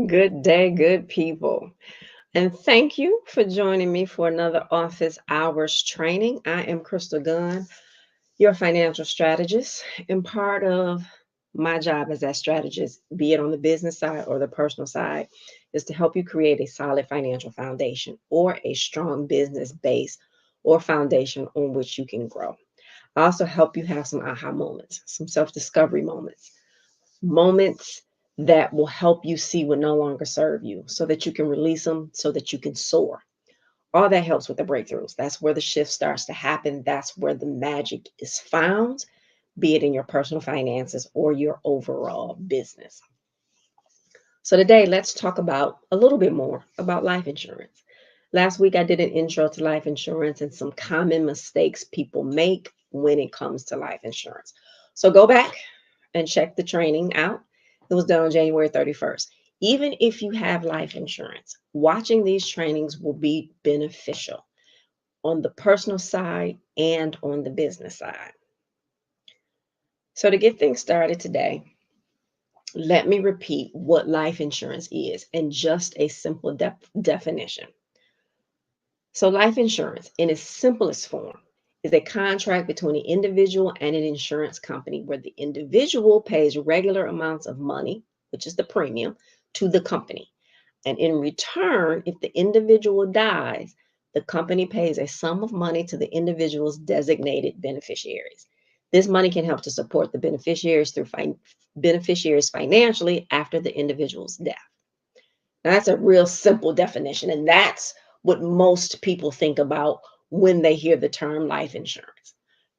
Good day, good people. And thank you for joining me for another office hours training. I am Crystal Gunn, your financial strategist, and part of my job as that strategist, be it on the business side or the personal side, is to help you create a solid financial foundation or a strong business base or foundation on which you can grow. I also help you have some aha moments, some self-discovery moments that will help you see what no longer serve you so that you can release them so that you can soar. All that helps with the breakthroughs. That's where the shift starts to happen. That's where the magic is found, be it in your personal finances or your overall business. So today, let's talk about a little bit more about life insurance. Last week, I did an intro to life insurance and some common mistakes people make when it comes to life insurance. So go back and check the training out. It was done on January 31st. Even if you have life insurance, watching these trainings will be beneficial on the personal side and on the business side. So to get things started today, let me repeat what life insurance is and just a simple definition. So life insurance in its simplest form is a contract between an individual and an insurance company where the individual pays regular amounts of money, which is the premium, to the company. And in return, if the individual dies, the company pays a sum of money to the individual's designated beneficiaries. This money can help to support the beneficiaries beneficiaries financially after the individual's death. Now, that's a real simple definition, and that's what most people think about when they hear the term life insurance,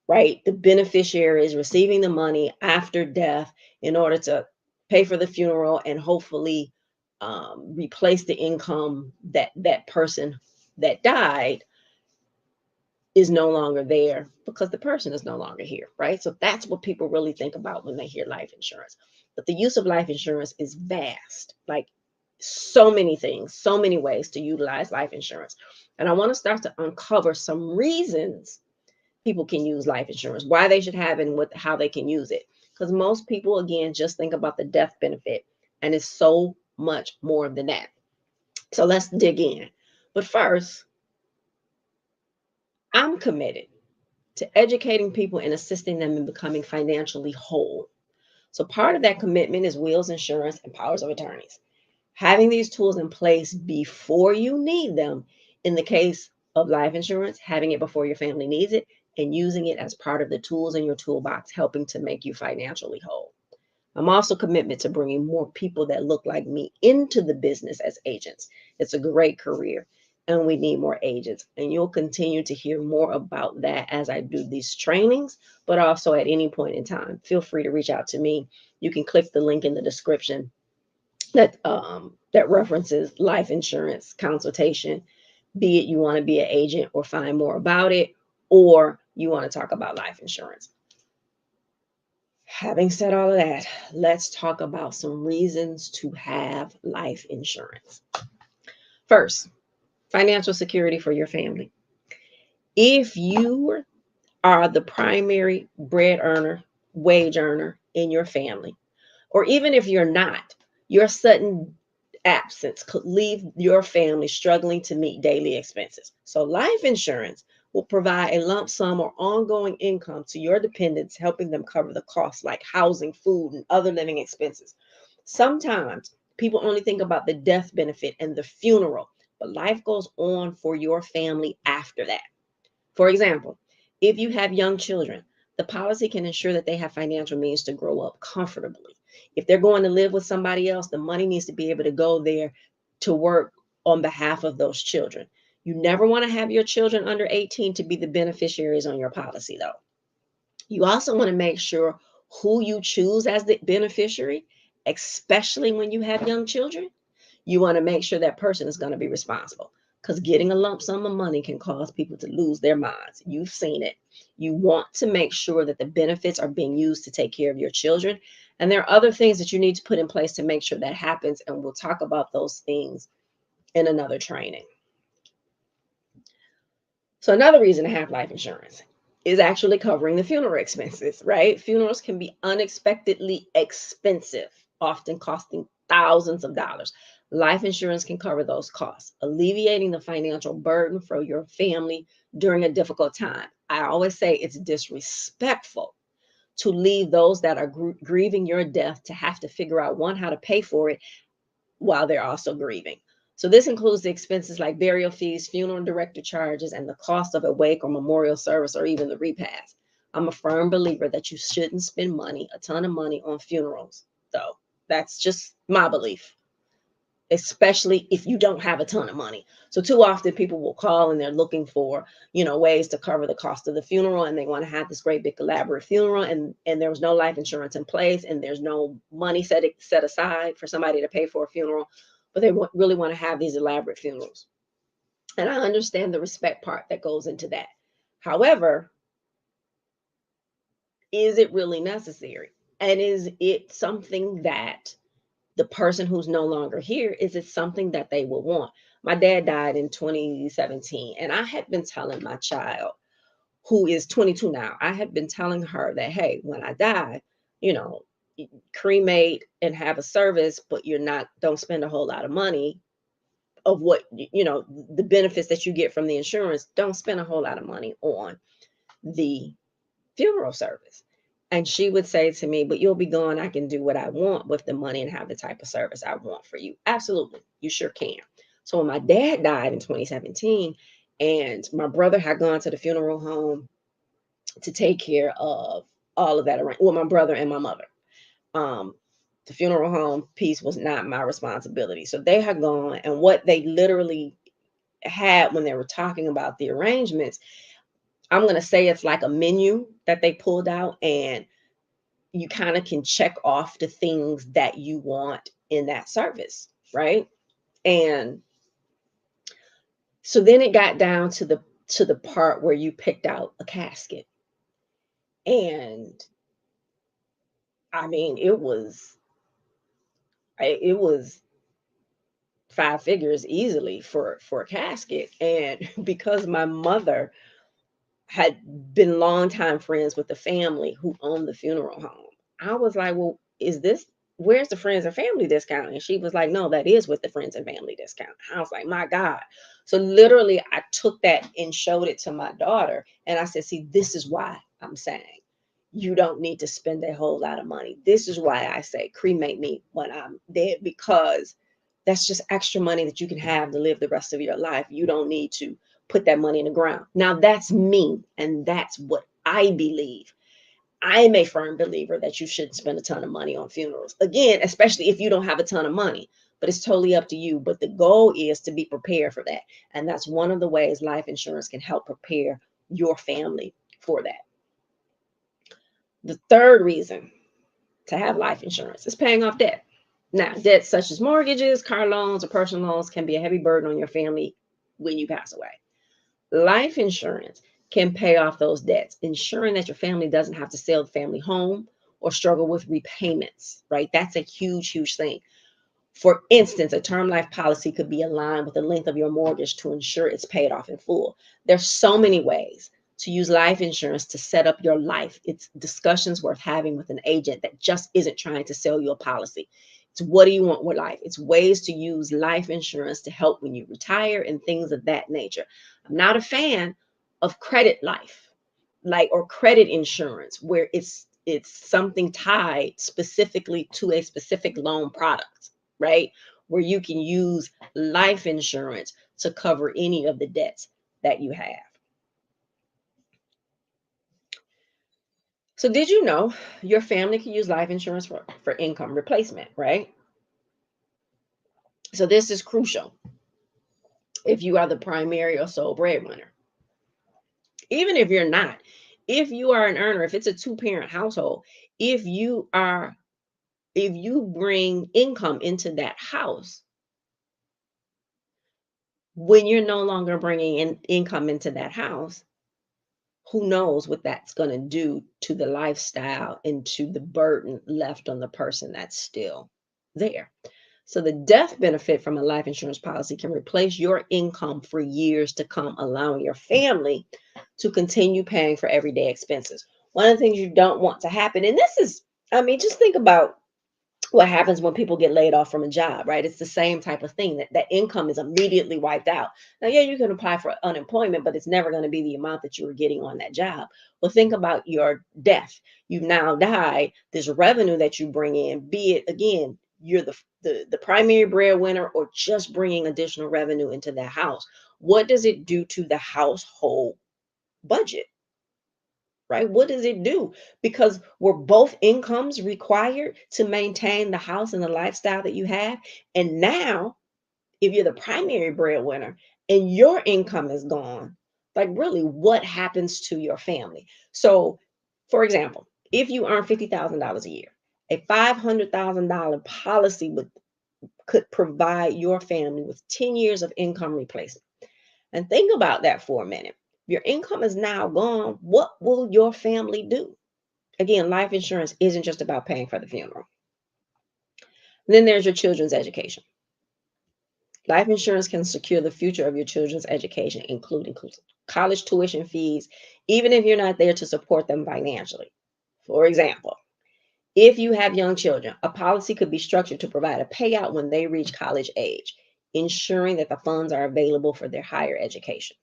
right? The beneficiary is receiving the money after death in order to pay for the funeral and hopefully replace the income that person that died is no longer there because the person is no longer here, right? So that's what people really think about when they hear life insurance. But the use of life insurance is vast, like so many things, so many ways to utilize life insurance. And I want to start to uncover some reasons people can use life insurance, why they should have it, and how they can use it. Because most people, again, just think about the death benefit, and it's so much more than that. So let's dig in. But first, I'm committed to educating people and assisting them in becoming financially whole. So part of that commitment is wills, insurance, and powers of attorneys. Having these tools in place before you need them, in the case of life insurance, having it before your family needs it, and using it as part of the tools in your toolbox, helping to make you financially whole. I'm also committed to bringing more people that look like me into the business as agents. It's a great career, and we need more agents. And you'll continue to hear more about that as I do these trainings, but also at any point in time. Feel free to reach out to me. You can click the link in the description that references life insurance consultation, be it you want to be an agent or find more about it, or you want to talk about life insurance. Having said all of that, let's talk about some reasons to have life insurance. First, financial security for your family. If you are the primary bread earner, wage earner in your family, or even if you're not, your sudden absence could leave your family struggling to meet daily expenses. So life insurance will provide a lump sum or ongoing income to your dependents, helping them cover the costs like housing, food, and other living expenses. Sometimes people only think about the death benefit and the funeral, but life goes on for your family after that. For example, if you have young children, the policy can ensure that they have financial means to grow up comfortably. If they're going to live with somebody else, the money needs to be able to go there to work on behalf of those children. You never want to have your children under 18 to be the beneficiaries on your policy, though. You also want to make sure who you choose as the beneficiary, especially when you have young children. You want to make sure that person is going to be responsible, because getting a lump sum of money can cause people to lose their minds. You've seen it. You want to make sure that the benefits are being used to take care of your children. And there are other things that you need to put in place to make sure that happens. And we'll talk about those things in another training. So another reason to have life insurance is actually covering the funeral expenses, right? Funerals can be unexpectedly expensive, often costing thousands of dollars. Life insurance can cover those costs, alleviating the financial burden for your family during a difficult time. I always say it's disrespectful to leave those that are grieving your death to have to figure out, one, how to pay for it while they're also grieving. So this includes the expenses like burial fees, funeral director charges, and the cost of a wake or memorial service, or even the repast. I'm a firm believer that you shouldn't spend money, a ton of money, on funerals, though. That's just my belief, especially if you don't have a ton of money. So too often people will call and they're looking for, ways to cover the cost of the funeral, and they want to have this great big elaborate funeral, and there was no life insurance in place, and there's no money set aside for somebody to pay for a funeral, but they really want to have these elaborate funerals. And I understand the respect part that goes into that. However, is it really necessary? And is it something that the person who's no longer here, is it something that they will want? My dad died in 2017, and I had been telling my child, who is 22 now, I had been telling her that, hey, when I die, you know, cremate and have a service, but don't spend a whole lot of money of what, the benefits that you get from the insurance. Don't spend a whole lot of money on the funeral service. And she would say to me, but you'll be gone. I can do what I want with the money and have the type of service I want for you. Absolutely. You sure can. So when my dad died in 2017, and my brother had gone to the funeral home to take care of all of that around, well, my brother and my mother. The funeral home piece was not my responsibility. So they had gone, and what they literally had when they were talking about the arrangements, I'm going to say it's like a menu that they pulled out, and you kind of can check off the things that you want in that service, right? And so then it got down to the part where you picked out a casket. And I mean, it was five figures easily for a casket. And because my mother had been longtime friends with the family who owned the funeral home, I was like, well, where's the friends and family discount? And she was like, no, that is with the friends and family discount. I was like, my God. So literally I took that and showed it to my daughter. And I said, see, this is why I'm saying you don't need to spend a whole lot of money. This is why I say cremate me when I'm dead, because that's just extra money that you can have to live the rest of your life. You don't need to put that money in the ground. Now that's me, and that's what I believe. I'm a firm believer that you shouldn't spend a ton of money on funerals. Again, especially if you don't have a ton of money, but it's totally up to you. But the goal is to be prepared for that. And that's one of the ways life insurance can help prepare your family for that. The third reason to have life insurance is paying off debt. Now, debts such as mortgages, car loans, or personal loans can be a heavy burden on your family when you pass away. Life insurance can pay off those debts, ensuring that your family doesn't have to sell the family home or struggle with repayments, right? That's a huge, huge thing. For instance, a term life policy could be aligned with the length of your mortgage to ensure it's paid off in full. There's so many ways to use life insurance to set up your life. It's discussions worth having with an agent that just isn't trying to sell you a policy. It's what do you want with life? It's ways to use life insurance to help when you retire and things of that nature. I'm not a fan of credit life, or credit insurance, where it's something tied specifically to a specific loan product, right? Where you can use life insurance to cover any of the debts that you have. So did you know your family can use life insurance for income replacement, right? So this is crucial. if you are the primary or sole breadwinner. Even if you're not, if you are an earner, if it's a two-parent household, if you are, if you bring income into that house, when you're no longer bringing in income into that house, who knows what that's going to do to the lifestyle and to the burden left on the person that's still there. So the death benefit from a life insurance policy can replace your income for years to come, allowing your family to continue paying for everyday expenses. One of the things you don't want to happen, and this is, I mean, just think about what happens when people get laid off from a job, right? It's the same type of thing, that income is immediately wiped out. Now, yeah, you can apply for unemployment, but it's never going to be the amount that you were getting on that job. Well, think about your death. You've now died. This revenue that you bring in, be it again, you're the primary breadwinner or just bringing additional revenue into the house. What does it do to the household budget? Right? What does it do? Because were both incomes required to maintain the house and the lifestyle that you have? And now, if you're the primary breadwinner and your income is gone, like really, what happens to your family? So, for example, if you earn $50,000 a year, a $500,000 policy could provide your family with 10 years of income replacement. And think about that for a minute. Your income is now gone. What will your family do? Again, life insurance isn't just about paying for the funeral. Then there's your children's education. Life insurance can secure the future of your children's education, including college tuition fees, even if you're not there to support them financially. For example, if you have young children, a policy could be structured to provide a payout when they reach college age, ensuring that the funds are available for their higher education.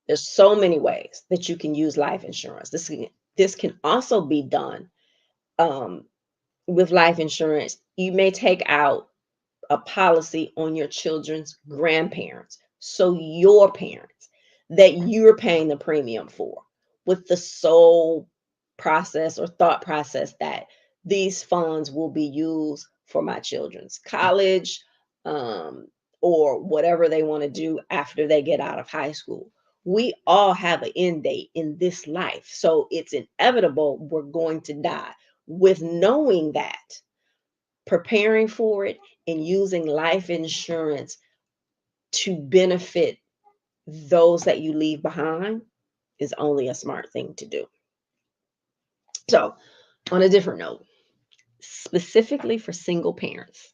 There's so many ways that you can use life insurance. This can also be done um, with life insurance. You may take out a policy on your children's grandparents, so your parents that you're paying the premium for, with the sole process or thought process that these funds will be used for my children's college, um, or whatever they want to do after they get out of high school. We all have an end date in this life, so it's inevitable we're going to die. With knowing that, preparing for it and using life insurance to benefit those that you leave behind is only a smart thing to do. So, on a different note, specifically for single parents,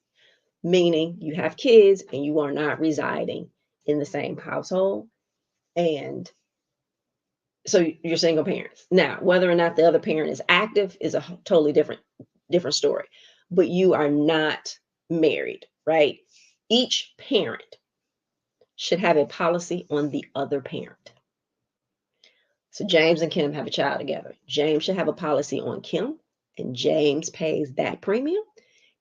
meaning you have kids and you are not residing in the same household, and so you're single parents. Now, whether or not the other parent is active is a totally different story. But you are not married, right? Each parent should have a policy on the other parent. So James and Kim have a child together. James should have a policy on Kim, and James pays that premium.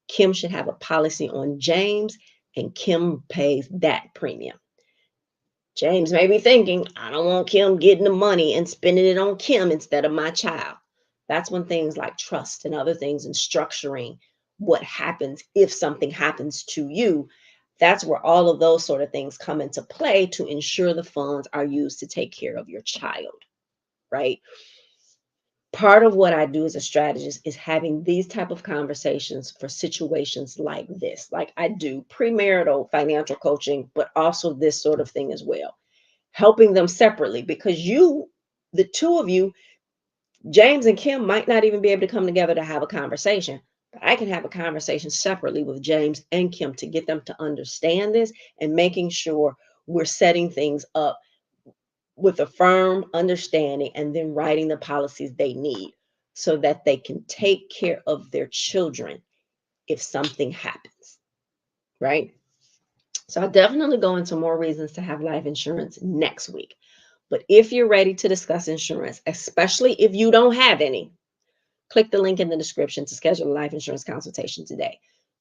Kim should have a policy on James, and Kim pays that premium. James may be thinking, I don't want Kim getting the money and spending it on Kim instead of my child. That's when things like trust and other things and structuring what happens if something happens to you. That's where all of those sort of things come into play to ensure the funds are used to take care of your child, right? Part of what I do as a strategist is having these type of conversations for situations like this. Like I do premarital financial coaching, but also this sort of thing as well, helping them separately, because the two of you, James and Kim, might not even be able to come together to have a conversation. But I can have a conversation separately with James and Kim to get them to understand this and making sure we're setting things up with a firm understanding and then writing the policies they need so that they can take care of their children if something happens, right? So I'll definitely go into more reasons to have life insurance next week. But if you're ready to discuss insurance, especially if you don't have any, click the link in the description to schedule a life insurance consultation today.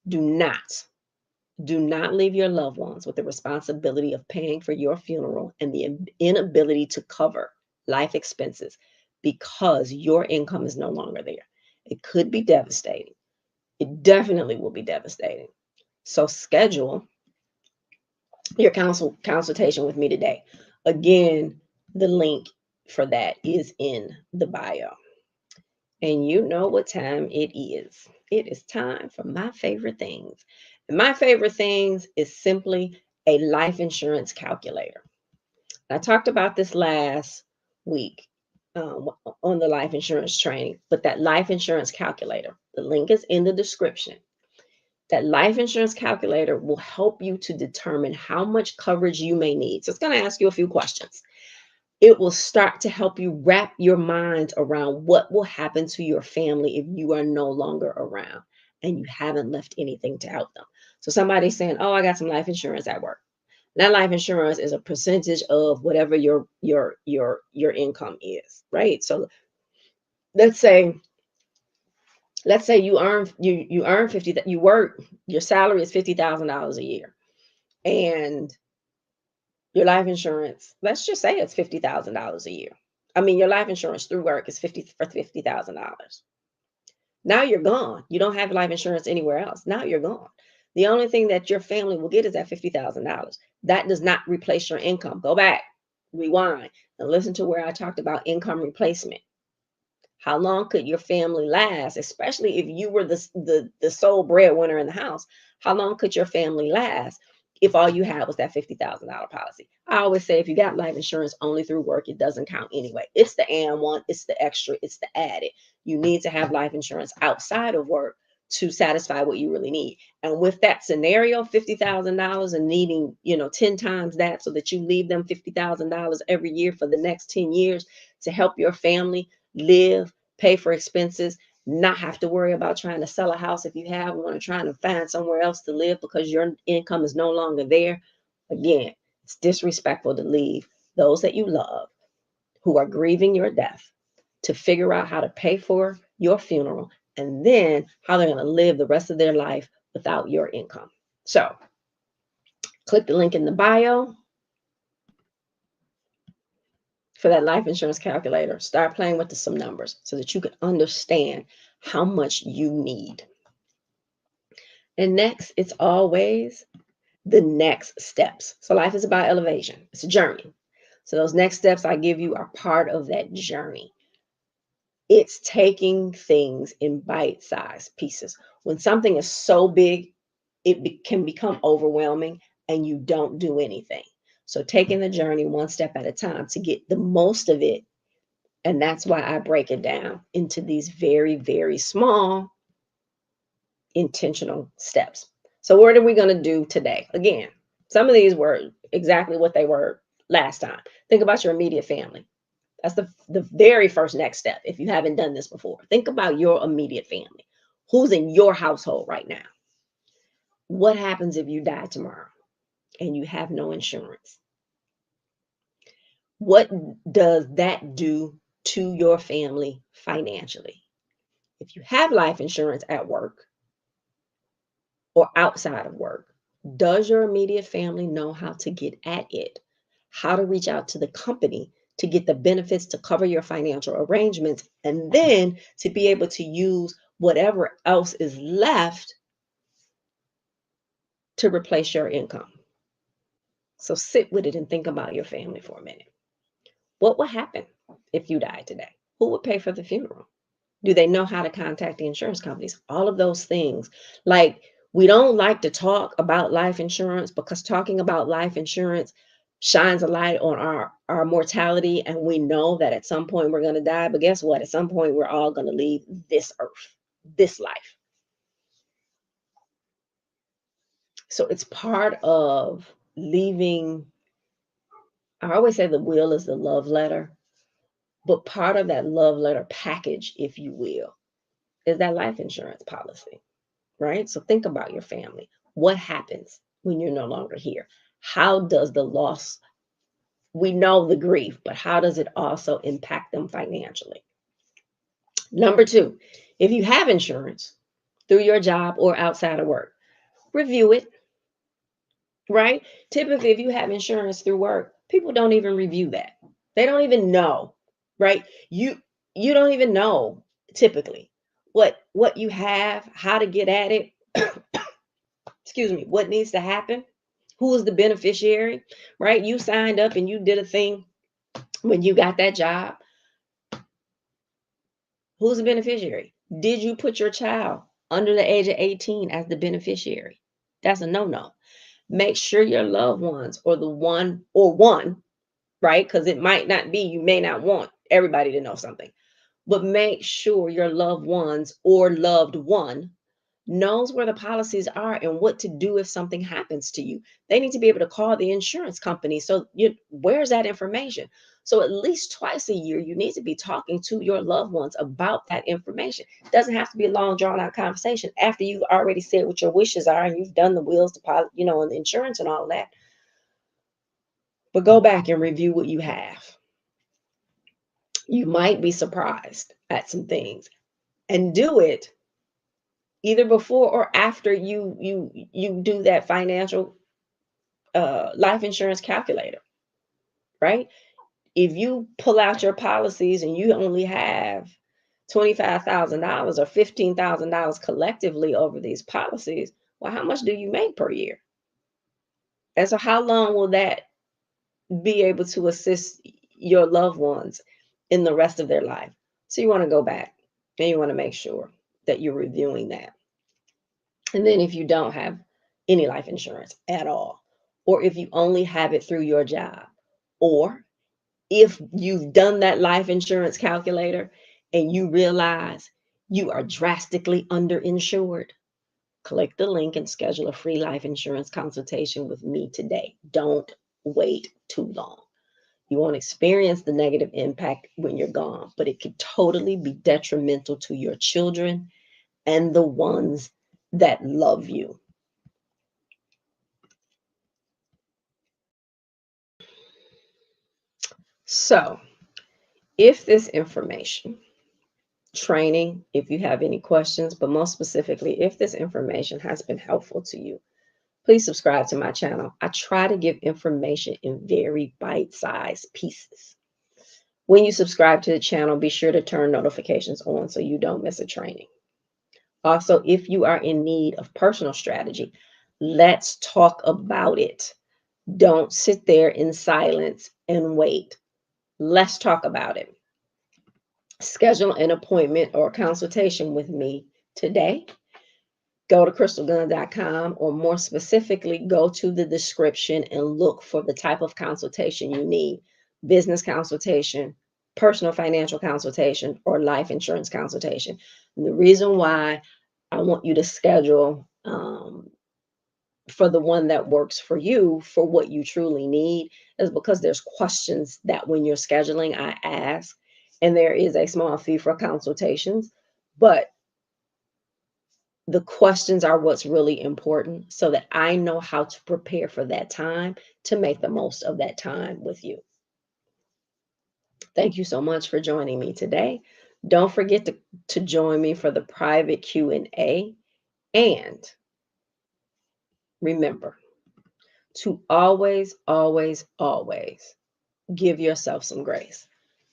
Do not, do not leave your loved ones with the responsibility of paying for your funeral and the inability to cover life expenses because your income is no longer there. It could be devastating. It definitely will be devastating. So schedule your consultation with me today. Again, the link for that is in the bio. And you know what time it is. It is time for my favorite things. And my favorite things is simply a life insurance calculator. I talked about this last week on the life insurance training, but that life insurance calculator, the link is in the description. That life insurance calculator will help you to determine how much coverage you may need. So it's going to ask you a few questions. It will start to help you wrap your mind around what will happen to your family if you are no longer around and you haven't left anything to help them. So somebody's saying, "Oh, I got some life insurance at work." That life insurance is a percentage of whatever your income is, right? So let's say you earn 50, that you work, your salary is $50,000 a year, and your life insurance, let's just say it's $50,000 a year. I mean, your life insurance through work is $50,000. Now you're gone. You don't have life insurance anywhere else. Now you're gone. The only thing that your family will get is that $50,000. That does not replace your income. Go back, rewind, and listen to where I talked about income replacement. How long could your family last, especially if you were the sole breadwinner in the house? How long could your family last if all you had was that $50,000 policy? I always say if you got life insurance only through work, it doesn't count anyway. It's the and one, it's the extra, it's the added. You need to have life insurance outside of work to satisfy what you really need. And with that scenario, $50,000 and needing, 10 times that so that you leave them $50,000 every year for the next 10 years to help your family live, pay for expenses, not have to worry about trying to sell a house if you have one, or trying to find somewhere else to live because your income is no longer there. Again, it's disrespectful to leave those that you love who are grieving your death to figure out how to pay for your funeral and then how they're going to live the rest of their life without your income. So click the link in the bio for that life insurance calculator. Start playing with some numbers so that you can understand how much you need. And next, it's always the next steps. So life is about elevation. It's a journey. So those next steps I give you are part of that journey. It's taking things in bite-sized pieces. When something is so big, it can become overwhelming and you don't do anything. So taking the journey one step at a time to get the most of it. And that's why I break it down into these very, very small intentional steps. So what are we going to do today? Again, some of these were exactly what they were last time. Think about your immediate family. That's the very first next step. If you haven't done this before, think about your immediate family. Who's in your household right now? What happens if you die tomorrow and you have no insurance? What does that do to your family financially? If you have life insurance at work or outside of work, does your immediate family know how to get at it? How to reach out to the company to get the benefits to cover your financial arrangements, and then to be able to use whatever else is left to replace your income? So sit with it and think about your family for a minute. What would happen if you died today? Who would pay for the funeral? Do they know how to contact the insurance companies? All of those things. Like, we don't like to talk about life insurance because talking about life insurance shines a light on our mortality. And we know that at some point we're going to die. But guess what? At some point, we're all going to leave this earth, this life. So it's part of leaving. I always say the will is the love letter. But part of that love letter package, if you will, is that life insurance policy. Right? So think about your family. What happens when you're no longer here? How does the loss, we know the grief, but how does it also impact them financially? Number two, if you have insurance through your job or outside of work, review it, right? Typically, if you have insurance through work, people don't even review that. They don't even know, right? You don't even know typically what you have, how to get at it, excuse me, what needs to happen. Who is the beneficiary, right? You signed up and you did a thing when you got that job. Who's the beneficiary? Did you put your child under the age of 18 as the beneficiary? That's a no-no. Make sure your loved ones or the one, right? Because it might not be, you may not want everybody to know something, but make sure your loved ones or loved one knows where the policies are and what to do if something happens to you. They need to be able to call the insurance company. So where's that information? So at least twice a year, you need to be talking to your loved ones about that information. It doesn't have to be a long, drawn out conversation after you've already said what your wishes are and you've done the wills, deposit, and the insurance and all that. But go back and review what you have. You might be surprised at some things, and do it either before or after you do that financial life insurance calculator, right? If you pull out your policies and you only have $25,000 or $15,000 collectively over these policies, well, how much do you make per year? And so how long will that be able to assist your loved ones in the rest of their life? So you want to go back and you want to make sure that you're reviewing that. And then if you don't have any life insurance at all, or if you only have it through your job, or if you've done that life insurance calculator and you realize you are drastically underinsured, click the link and schedule a free life insurance consultation with me today. Don't wait too long. You won't experience the negative impact when you're gone, but it could totally be detrimental to your children and the ones that love you. So, if this information, training, if you have any questions, but most specifically, if this information has been helpful to you, please subscribe to my channel. I try to give information in very bite-sized pieces. When you subscribe to the channel, be sure to turn notifications on so you don't miss a training. Also, if you are in need of personal strategy, let's talk about it. Don't sit there in silence and wait. Let's talk about it. Schedule an appointment or consultation with me today. Go to crystalgun.com, or more specifically, go to the description and look for the type of consultation you need: business consultation, personal financial consultation, or life insurance consultation. And the reason why I want you to schedule for the one that works for you, for what you truly need, is because there's questions that when you're scheduling, I ask, and there is a small fee for consultations, but the questions are what's really important so that I know how to prepare for that time to make the most of that time with you. Thank you so much for joining me today. Don't forget to join me for the private Q&A, and remember to always, always, always give yourself some grace.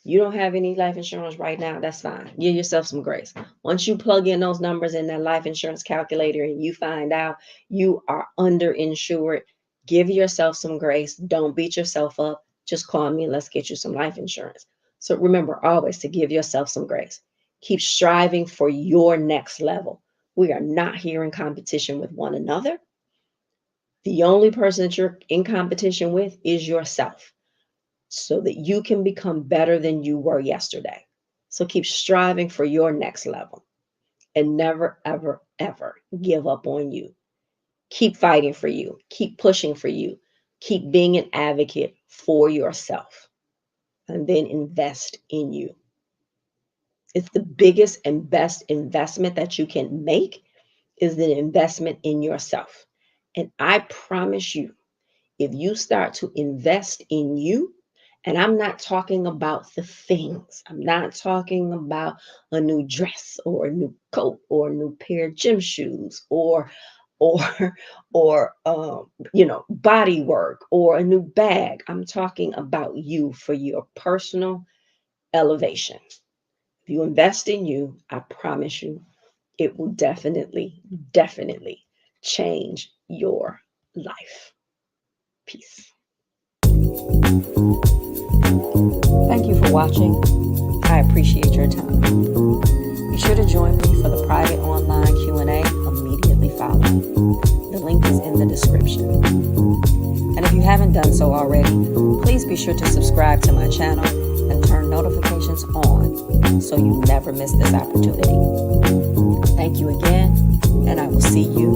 You don't have any life insurance right now, that's fine. Give yourself some grace. Once you plug in those numbers in that life insurance calculator and you find out you are underinsured, give yourself some grace. Don't beat yourself up. Just call me and let's get you some life insurance. So remember always to give yourself some grace. Keep striving for your next level. We are not here in competition with one another. The only person that you're in competition with is yourself, so that you can become better than you were yesterday. So keep striving for your next level and never, ever, ever give up on you. Keep fighting for you. Keep pushing for you. Keep being an advocate for yourself, and then invest in you. It's the biggest and best investment that you can make, is the investment in yourself. And I promise you, if you start to invest in you, and I'm not talking about the things, I'm not talking about a new dress or a new coat or a new pair of gym shoes or body work or a new bag. I'm talking about you for your personal elevation. If you invest in you, I promise you, it will definitely, definitely change your life. Peace. Thank you for watching. I appreciate your time. Be sure to join me for the private online Q&A immediately following. The link is in the description. And if you haven't done so already, please be sure to subscribe to my channel and turn notifications on so you never miss this opportunity. Thank you again, and I will see you